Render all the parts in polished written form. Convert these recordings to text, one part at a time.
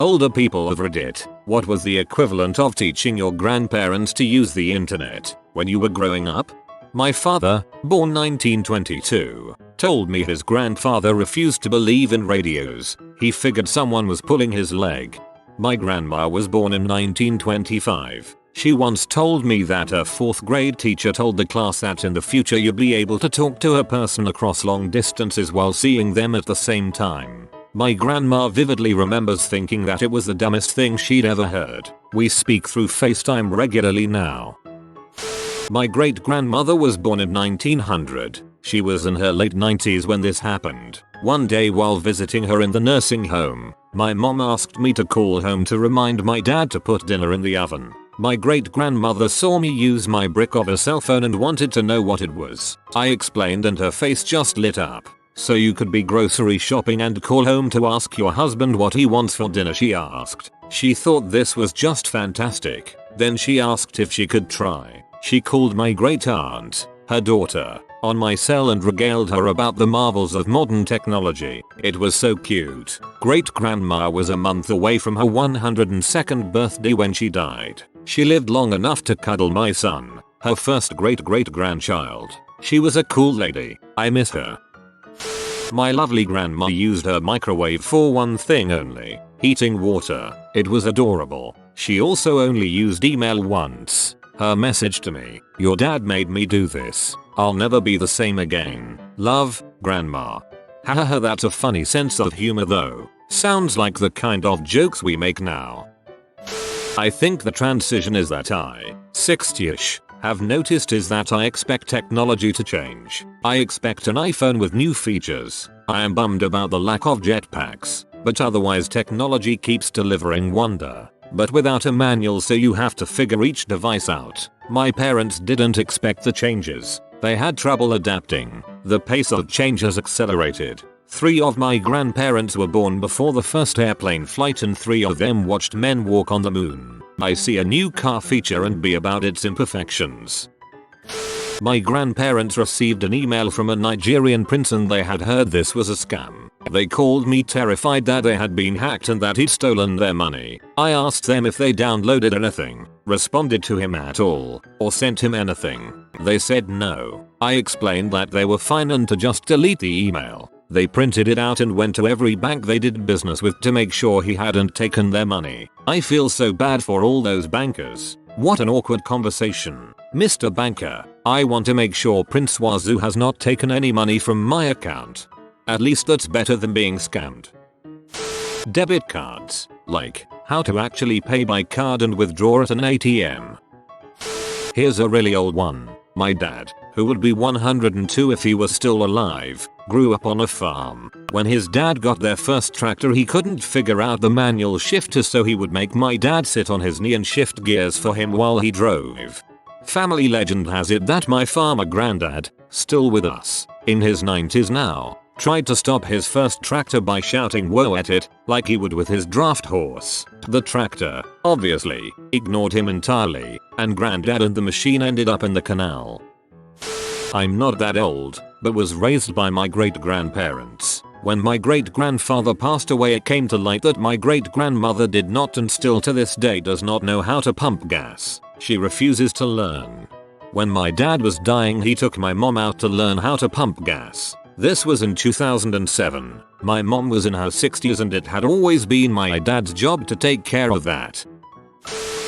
Older people of Reddit, what was the equivalent of teaching your grandparents to use the internet when you were growing up? My father, born 1922, told me his grandfather refused to believe in radios. He figured someone was pulling his leg. My grandma was born in 1925. She once told me that a 4th grade teacher told the class that in the future you'd be able to talk to a person across long distances while seeing them at the same time. My grandma vividly remembers thinking that it was the dumbest thing she'd ever heard. We speak through FaceTime regularly now. My great-grandmother was born in 1900. She was in her late 90s when this happened. One day while visiting her in the nursing home, my mom asked me to call home to remind my dad to put dinner in the oven. My great-grandmother saw me use my brick of a cell phone and wanted to know what it was. I explained and her face just lit up. So you could be grocery shopping and call home to ask your husband what he wants for dinner, she asked. She thought this was just fantastic. Then she asked if she could try. She called my great aunt, her daughter, on my cell and regaled her about the marvels of modern technology. It was so cute. Great grandma was a month away from her 102nd birthday when she died. She lived long enough to cuddle my son, her first great-great-grandchild. She was a cool lady. I miss her. My lovely grandma used her microwave for one thing only, heating water. It was adorable. She also only used email once. Her message to me, "Your dad made me do this. I'll never be the same again. Love, Grandma." Haha, that's a funny sense of humor though. Sounds like the kind of jokes we make now. I think the transition is that I, 60ish, have noticed is that I expect technology to change. I expect an iPhone with new features. I am bummed about the lack of jetpacks, but otherwise technology keeps delivering wonder. But without a manual, so you have to figure each device out. My parents didn't expect the changes. They had trouble adapting. The pace of change has accelerated. 3 of my grandparents were born before the first airplane flight and 3 of them watched men walk on the moon. I see a new car feature and be about its imperfections. My grandparents received an email from a Nigerian prince and they had heard this was a scam. They called me terrified that they had been hacked and that he'd stolen their money. I asked them if they downloaded anything, responded to him at all, or sent him anything. They said no. I explained that they were fine and to just delete the email. They printed it out and went to every bank they did business with to make sure he hadn't taken their money. I feel so bad for all those bankers. What an awkward conversation. Mr. Banker, I want to make sure Prince Wazoo has not taken any money from my account. At least that's better than being scammed. Debit cards. Like, how to actually pay by card and withdraw at an ATM. Here's a really old one. My dad, who would be 102 if he was still alive, grew up on a farm. When his dad got their first tractor, he couldn't figure out the manual shifter, so he would make my dad sit on his knee and shift gears for him while he drove. Family legend has it that my farmer granddad, still with us, in his 90s now, tried to stop his first tractor by shouting "whoa" at it, like he would with his draft horse. The tractor, obviously, ignored him entirely, and granddad and the machine ended up in the canal. I'm not that old, but was raised by my great-grandparents. When my great-grandfather passed away, it came to light that my great-grandmother did not and still to this day does not know how to pump gas. She refuses to learn. When my dad was dying, he took my mom out to learn how to pump gas. This was in 2007. My mom was in her 60s and it had always been my dad's job to take care of that.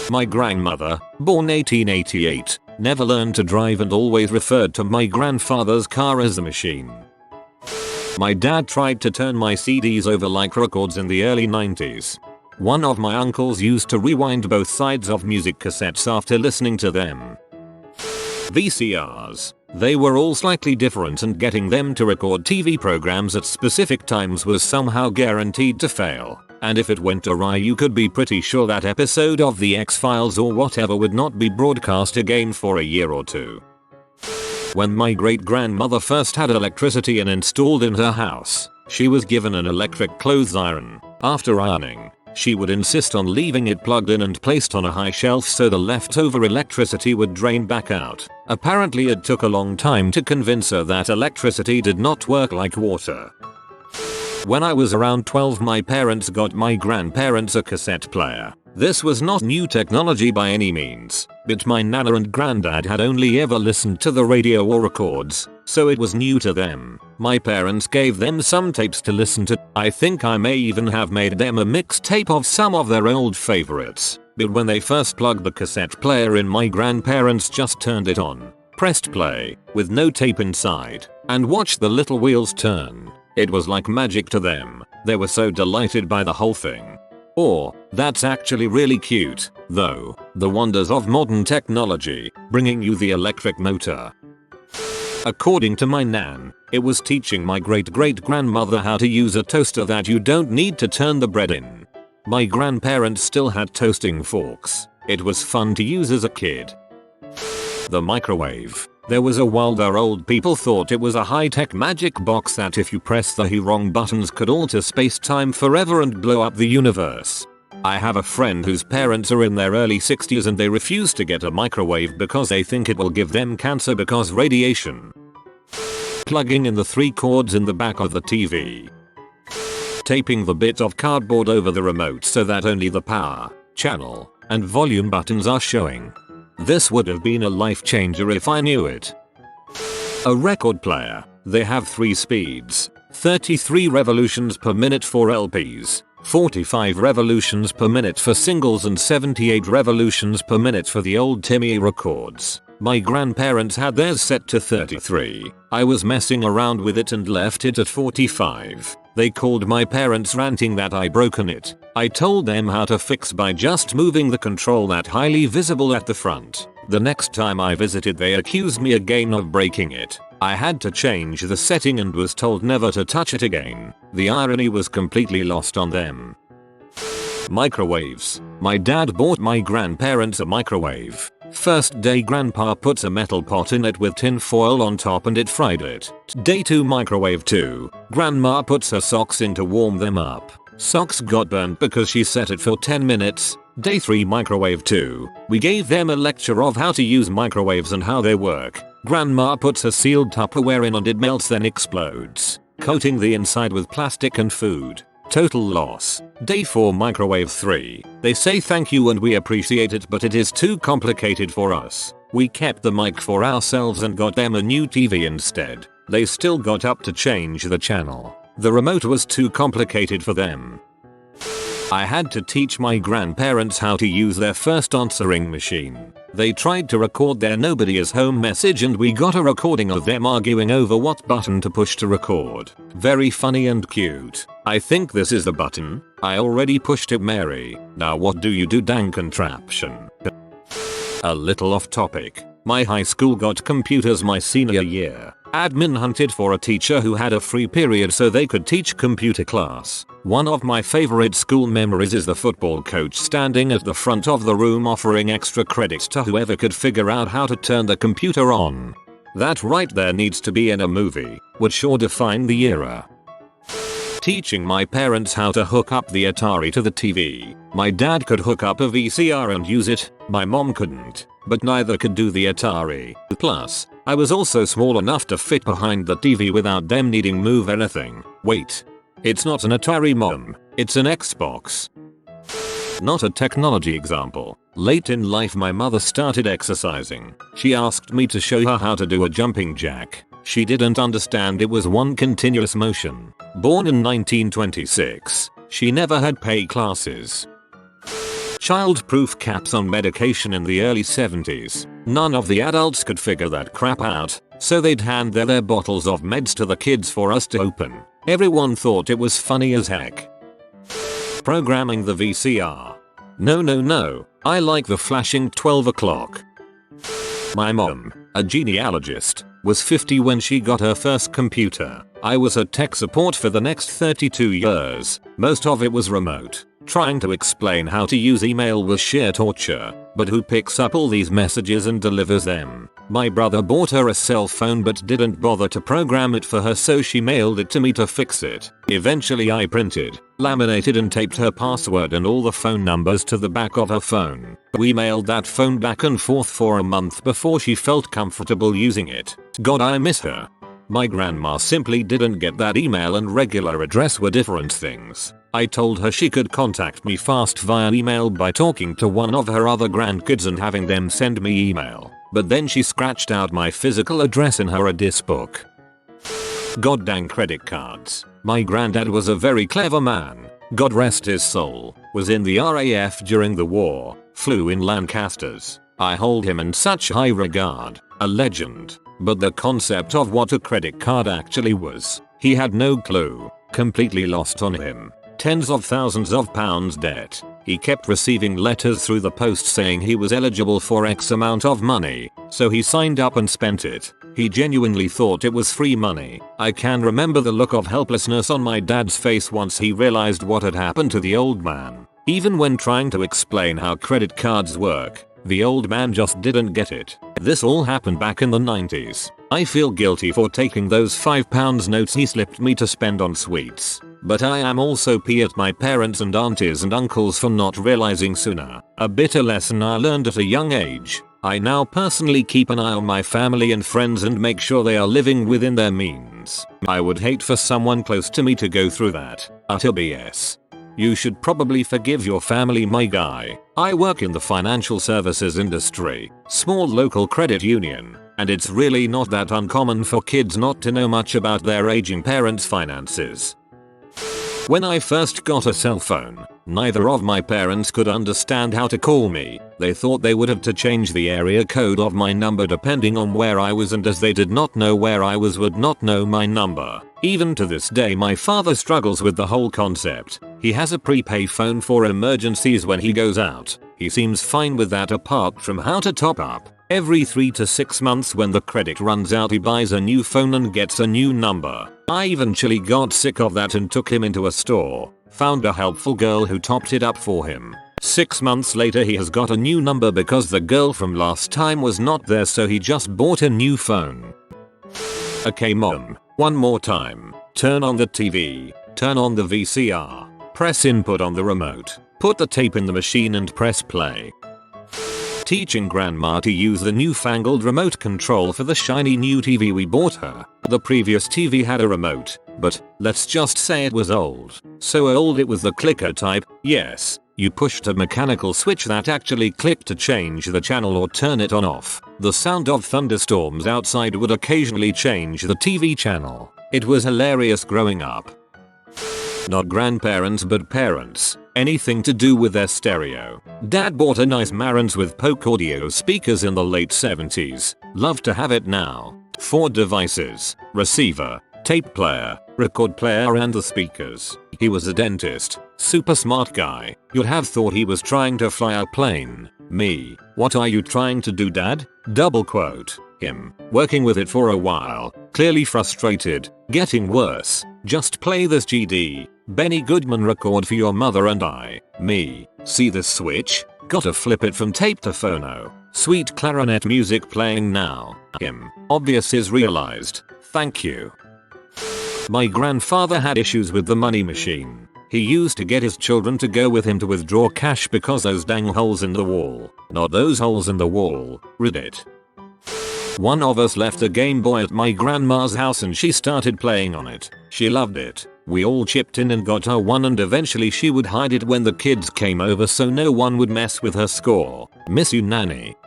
My grandmother, born 1888, never learned to drive and always referred to my grandfather's car as the machine. My dad tried to turn my CDs over like records in the early 90s. One of my uncles used to rewind both sides of music cassettes after listening to them. VCRs. They were all slightly different and getting them to record TV programs at specific times was somehow guaranteed to fail. And if it went awry, you could be pretty sure that episode of The X-Files or whatever would not be broadcast again for a year or two. When my great-grandmother first had electricity and installed in her house, she was given an electric clothes iron. After ironing, she would insist on leaving it plugged in and placed on a high shelf so the leftover electricity would drain back out. Apparently it took a long time to convince her that electricity did not work like water. When I was around 12, my parents got my grandparents a cassette player. This was not new technology by any means, but my nana and granddad had only ever listened to the radio or records, so it was new to them. My parents gave them some tapes to listen to. I think I may even have made them a mixtape of some of their old favorites. But when they first plugged the cassette player in, my grandparents just turned it on, pressed play, with no tape inside, and watched the little wheels turn. It was like magic to them. They were so delighted by the whole thing. Or, that's actually really cute, though, the wonders of modern technology, bringing you the electric motor. According to my nan, it was teaching my great-great-grandmother how to use a toaster that you don't need to turn the bread in. My grandparents still had toasting forks. It was fun to use as a kid. The microwave. There was a while where old people thought it was a high-tech magic box that if you press the wrong buttons could alter space-time forever and blow up the universe. I have a friend whose parents are in their early 60s and they refuse to get a microwave because they think it will give them cancer because radiation. Plugging in the 3 cords in the back of the TV. Taping the bit of cardboard over the remote so that only the power, channel, and volume buttons are showing. This would have been a life changer if I knew it. A record player. They have 3 speeds, 33 revolutions per minute for LPs, 45 revolutions per minute for singles and 78 revolutions per minute for the old Timmy records. My grandparents had theirs set to 33. I was messing around with it and left it at 45. They called my parents ranting that I broken it. I told them how to fix by just moving the control that highly visible at the front. The next time I visited they accused me again of breaking it. I had to change the setting and was told never to touch it again. The irony was completely lost on them. Microwaves. My dad bought my grandparents a microwave. First day grandpa puts a metal pot in it with tin foil on top and it fried it. Day 2 microwave 2. Grandma puts her socks in to warm them up. Socks got burnt because she set it for 10 minutes. Day 3 microwave 2. We gave them a lecture of how to use microwaves and how they work. Grandma puts a sealed Tupperware in and it melts then explodes, coating the inside with plastic and food. Total loss. Day 4 microwave 3. They say thank you and we appreciate it but it is too complicated for us. We kept the mic for ourselves and got them a new TV instead. They still got up to change the channel. The remote was too complicated for them. I had to teach my grandparents how to use their first answering machine. They tried to record their nobody is home message and we got a recording of them arguing over what button to push to record. Very funny and cute. I think this is the button. I already pushed it, Mary. Now what do you do, dang contraption? A little off topic. My high school got computers my senior year. Admin hunted for a teacher who had a free period so they could teach computer class. One of my favorite school memories is the football coach standing at the front of the room offering extra credits to whoever could figure out how to turn the computer on. That right there needs to be in a movie. Would sure define the era. Teaching my parents how to hook up the Atari to the TV. My dad could hook up a VCR and use it, my mom couldn't, but neither could do the Atari. Plus, I was also small enough to fit behind the TV without them needing move anything. Wait. It's not an Atari, mom. It's an Xbox. Not a technology example. Late in life my mother started exercising. She asked me to show her how to do a jumping jack. She didn't understand it was one continuous motion. Born in 1926, she never had pay classes. Child-proof caps on medication in the early 70s. None of the adults could figure that crap out, so they'd hand their bottles of meds to the kids for us to open. Everyone thought it was funny as heck. Programming the VCR. No, I like the flashing 12 o'clock. My mom, a genealogist, was 50 when she got her first computer. I was her tech support for the next 32 years. Most of it was remote. Trying to explain how to use email was sheer torture. But who picks up all these messages and delivers them? My brother bought her a cell phone but didn't bother to program it for her, so she mailed it to me to fix it. Eventually I printed, laminated and taped her password and all the phone numbers to the back of her phone. We mailed that phone back and forth for a month before she felt comfortable using it. God, I miss her. My grandma simply didn't get that email and regular address were different things. I told her she could contact me fast via email by talking to one of her other grandkids and having them send me email. But then she scratched out my physical address in her address book. Goddamn credit cards. My granddad was a very clever man. God rest his soul. Was in the RAF during the war. Flew in Lancasters. I hold him in such high regard. A legend. But the concept of what a credit card actually was, he had no clue. Completely lost on him. Tens of thousands of pounds debt. He kept receiving letters through the post saying he was eligible for X amount of money, so he signed up and spent it. He genuinely thought it was free money. I can remember the look of helplessness on my dad's face once he realized what had happened to the old man. Even when trying to explain how credit cards work, the old man just didn't get it. This all happened back in the 90s. I feel guilty for taking those £5 notes he slipped me to spend on sweets. But I am also pissed at my parents and aunties and uncles for not realizing sooner. A bitter lesson I learned at a young age. I now personally keep an eye on my family and friends and make sure they are living within their means. I would hate for someone close to me to go through that. Utter BS. You should probably forgive your family, my guy. I work in the financial services industry, small local credit union, and it's really not that uncommon for kids not to know much about their aging parents' finances. When I first got a cell phone, neither of my parents could understand how to call me. They thought they would have to change the area code of my number depending on where I was, and as they did not know where I was, would not know my number. Even to this day my father struggles with the whole concept. He has a prepay phone for emergencies when he goes out. He seems fine with that apart from how to top up. Every 3 to 6 months when the credit runs out he buys a new phone and gets a new number. I eventually got sick of that and took him into a store. Found a helpful girl who topped it up for him. 6 months later he has got a new number because the girl from last time was not there, so he just bought a new phone. Okay mom, one more time. Turn on the TV. Turn on the VCR. Press input on the remote. Put the tape in the machine and press play. Teaching grandma to use the newfangled remote control for the shiny new TV we bought her. The previous TV had a remote, but let's just say it was old. So old it was the clicker type. Yes, you pushed a mechanical switch that actually clicked to change the channel or turn it on off. The sound of thunderstorms outside would occasionally change the TV channel. It was hilarious growing up. Not grandparents but parents. Anything to do with their stereo. Dad bought a nice Marantz with Polk audio speakers in the late 70s. Love to have it now. 4 devices. Receiver, tape player, record player and the speakers. He was a dentist. Super smart guy. You'd have thought he was trying to fly a plane. Me. What are you trying to do, Dad? Double quote. Him. Working with it for a while. Clearly frustrated. Getting worse. Just play this GD. Benny Goodman record for your mother and I. Me. See this switch? Gotta flip it from tape to phono. Sweet clarinet music playing now. Him. Obvious is realized. Thank you. My grandfather had issues with the money machine. He used to get his children to go with him to withdraw cash because those dang holes in the wall. Not those holes in the wall. Reddit. One of us left a Game Boy at my grandma's house and she started playing on it. She loved it. We all chipped in and got her one, and eventually she would hide it when the kids came over so no one would mess with her score. Miss you, Nanny.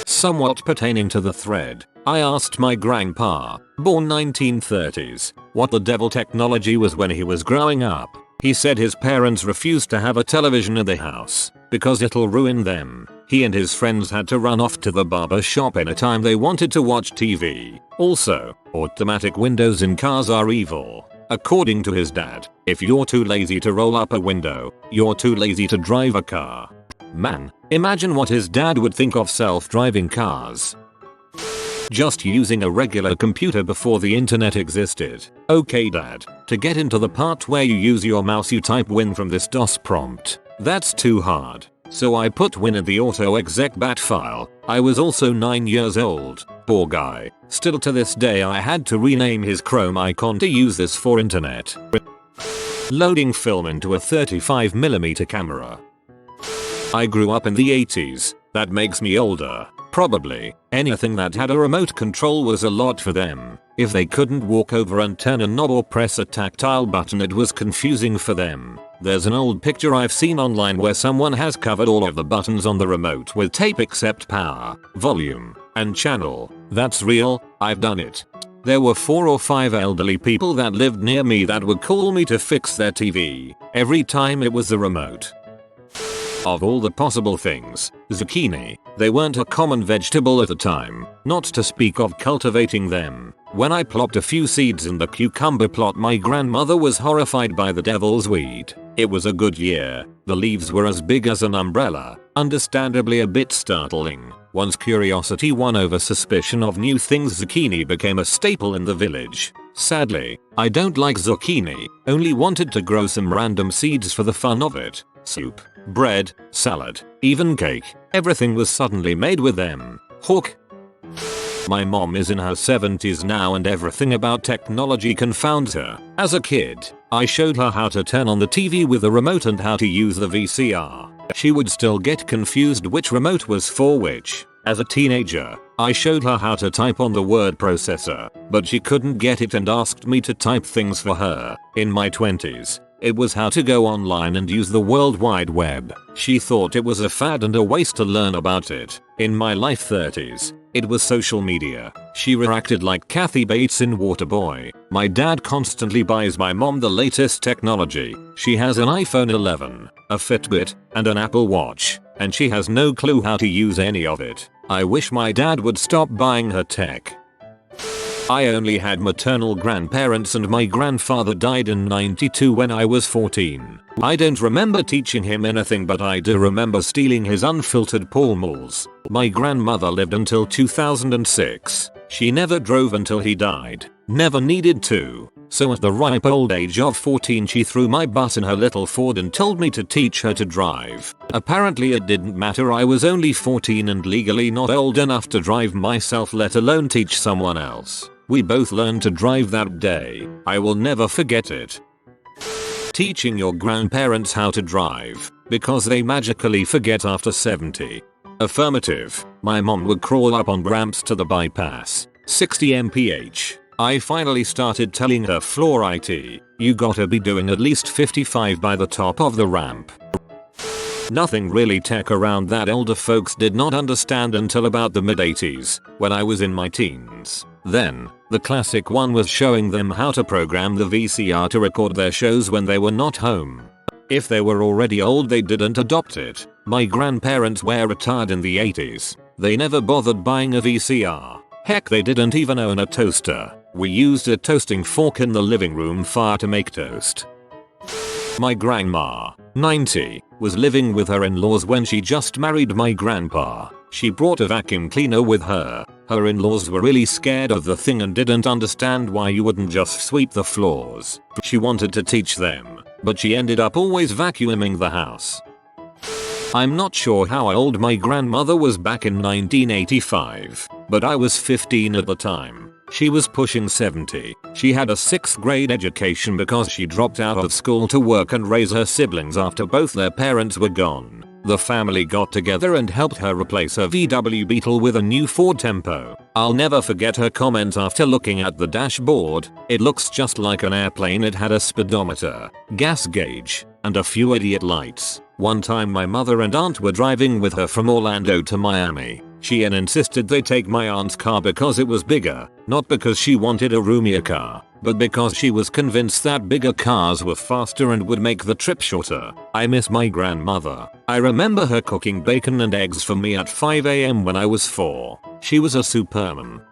Somewhat pertaining to the thread, I asked my grandpa, born 1930s, what the devil technology was when he was growing up. He said his parents refused to have a television in the house because it'll ruin them. He and his friends had to run off to the barber shop anytime they wanted to watch TV. Also, automatic windows in cars are evil. According to his dad, if you're too lazy to roll up a window, you're too lazy to drive a car. Man, imagine what his dad would think of self-driving cars. Just using a regular computer before the internet existed. Okay dad, to get into the part where you use your mouse you type win from this DOS prompt. That's too hard. So I put win in the autoexec bat file. I was also 9 years old. Poor guy. Still to this day I had to rename his Chrome icon to use this for internet. Loading film into a 35mm camera. I grew up in the 80s. That makes me older. Probably anything that had a remote control was a lot for them. If they couldn't walk over and turn a knob or press a tactile button, it was confusing for them. There's an old picture I've seen online where someone has covered all of the buttons on the remote with tape except power, volume, and channel. That's real, I've done it. There were 4 or 5 elderly people that lived near me that would call me to fix their TV. Every time it was the remote. Of all the possible things, zucchini, they weren't a common vegetable at the time, not to speak of cultivating them. When I plopped a few seeds in the cucumber plot, my grandmother was horrified by the devil's weed. It was a good year. The leaves were as big as an umbrella, understandably a bit startling. Once curiosity won over suspicion of new things, zucchini became a staple in the village. Sadly, I don't like zucchini, only wanted to grow some random seeds for the fun of it. Soup, bread, salad, even cake, everything was suddenly made with them. Hawk. My mom is in her 70s now and everything about technology confounds her. As a kid, I showed her how to turn on the TV with the remote and how to use the VCR. She would still get confused which remote was for which. As a teenager, I showed her how to type on the word processor, but she couldn't get it and asked me to type things for her. In my 20s, it was how to go online and use the World Wide Web. She thought it was a fad and a waste to learn about it. In my late 30s, it was social media. She reacted like Kathy Bates in Waterboy. My dad constantly buys my mom the latest technology. She has an iPhone 11, a Fitbit, and an Apple Watch, and she has no clue how to use any of it. I wish my dad would stop buying her tech. I only had maternal grandparents and my grandfather died in '92 when I was 14. I don't remember teaching him anything, but I do remember stealing his unfiltered Pall Malls. My grandmother lived until 2006. She never drove until he died. Never needed to. So at the ripe old age of 14 she threw my butt in her little Ford and told me to teach her to drive. Apparently it didn't matter, I was only 14 and legally not old enough to drive myself, let alone teach someone else. We both learned to drive that day. I will never forget it. Teaching your grandparents how to drive, because they magically forget after 70. Affirmative. My mom would crawl up on ramps to the bypass. 60 mph. I finally started telling her, floor IT, you gotta be doing at least 55 by the top of the ramp. Nothing really tech around that older folks did not understand until about the mid 80s, when I was in my teens. Then, the classic one was showing them how to program the VCR to record their shows when they were not home. If they were already old they didn't adopt it. My grandparents were retired in the 80s. They never bothered buying a VCR. Heck, they didn't even own a toaster. We used a toasting fork in the living room fire to make toast. My grandma, 90, was living with her in-laws when she just married my grandpa. She brought a vacuum cleaner with her. Her in-laws were really scared of the thing and didn't understand why you wouldn't just sweep the floors. She wanted to teach them, but she ended up always vacuuming the house. I'm not sure how old my grandmother was back in 1985, but I was 15 at the time. She was pushing 70. She had a 6th grade education because she dropped out of school to work and raise her siblings after both their parents were gone. The family got together and helped her replace her VW Beetle with a new Ford Tempo. I'll never forget her comment after looking at the dashboard. It looks just like an airplane. It had a speedometer, gas gauge, and a few idiot lights. One time my mother and aunt were driving with her from Orlando to Miami. She insisted they take my aunt's car because it was bigger, not because she wanted a roomier car, but because she was convinced that bigger cars were faster and would make the trip shorter. I miss my grandmother. I remember her cooking bacon and eggs for me at 5 AM when I was 4. She was a superman.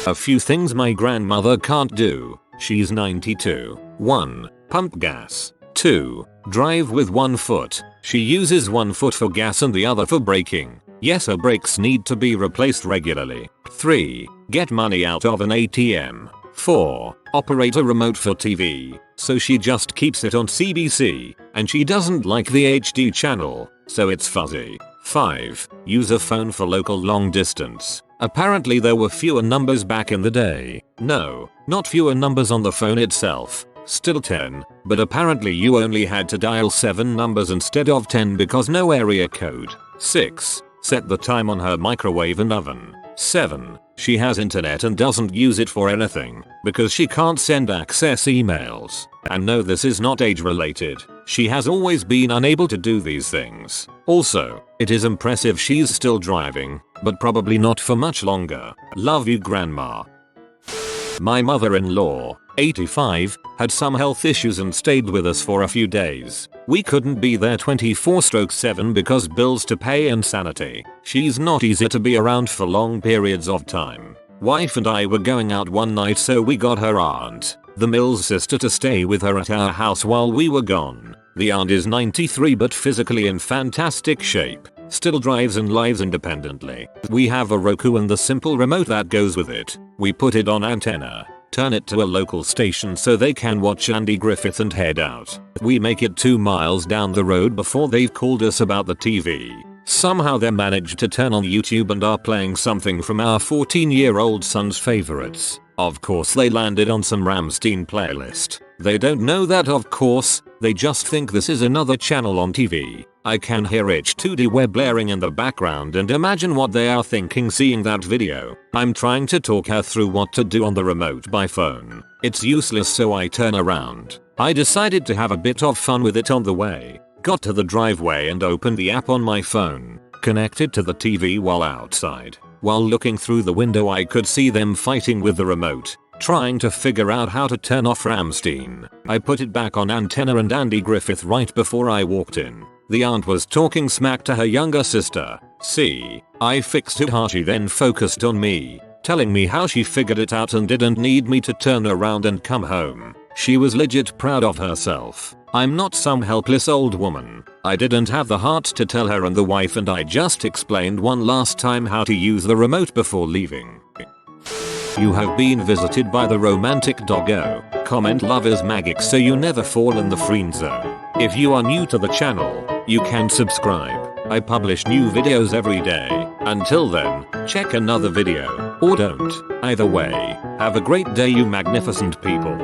A few things my grandmother can't do. She's 92. 1. Pump gas. 2. Drive with one foot. She uses one foot for gas and the other for braking. Yes, her brakes need to be replaced regularly. 3. Get money out of an ATM. 4. Operate a remote for TV, so she just keeps it on CBC, and she doesn't like the HD channel, so it's fuzzy. 5. Use a phone for local long distance. Apparently there were fewer numbers back in the day. No, not fewer numbers on the phone itself. Still 10, but apparently you only had to dial 7 numbers instead of 10 because no area code. 6. Set the time on her microwave and oven. 7. She has internet and doesn't use it for anything because she can't send access emails. And no, this is not age related. She has always been unable to do these things. Also, it is impressive she's still driving, but probably not for much longer. Love you, Grandma. My mother-in-law, 85, had some health issues and stayed with us for a few days. We couldn't be there 24/7 because bills to pay and sanity. She's not easy to be around for long periods of time. Wife and I were going out one night, so we got her aunt, the Mills sister, to stay with her at our house while we were gone. The aunt is 93 but physically in fantastic shape. Still drives and lives independently. We have a Roku and the simple remote that goes with it. We put it on antenna, turn it to a local station so they can watch Andy Griffith and head out. We make it 2 miles down the road before they've called us about the TV. Somehow they managed to turn on YouTube and are playing something from our 14-year-old son's favorites. Of course they landed on some Rammstein playlist. They don't know that, of course, they just think this is another channel on TV. I can hear H2D web blaring in the background and imagine what they are thinking seeing that video. I'm trying to talk her through what to do on the remote by phone. It's useless, so I turn around. I decided to have a bit of fun with it on the way. Got to the driveway and opened the app on my phone. Connected to the TV while outside. While looking through the window I could see them fighting with the remote, trying to figure out how to turn off Rammstein. I put it back on antenna and Andy Griffith right before I walked in. The aunt was talking smack to her younger sister. See, I fixed it. She then focused on me, telling me how she figured it out and didn't need me to turn around and come home. She was legit proud of herself. I'm not some helpless old woman. I didn't have the heart to tell her and the wife, and I just explained one last time how to use the remote before leaving. You have been visited by the romantic doggo. Comment love is magic so you never fall in the friend zone. If you are new to the channel, you can subscribe. I publish new videos every day. Until then, check another video, or don't. Either way, have a great day, you magnificent people.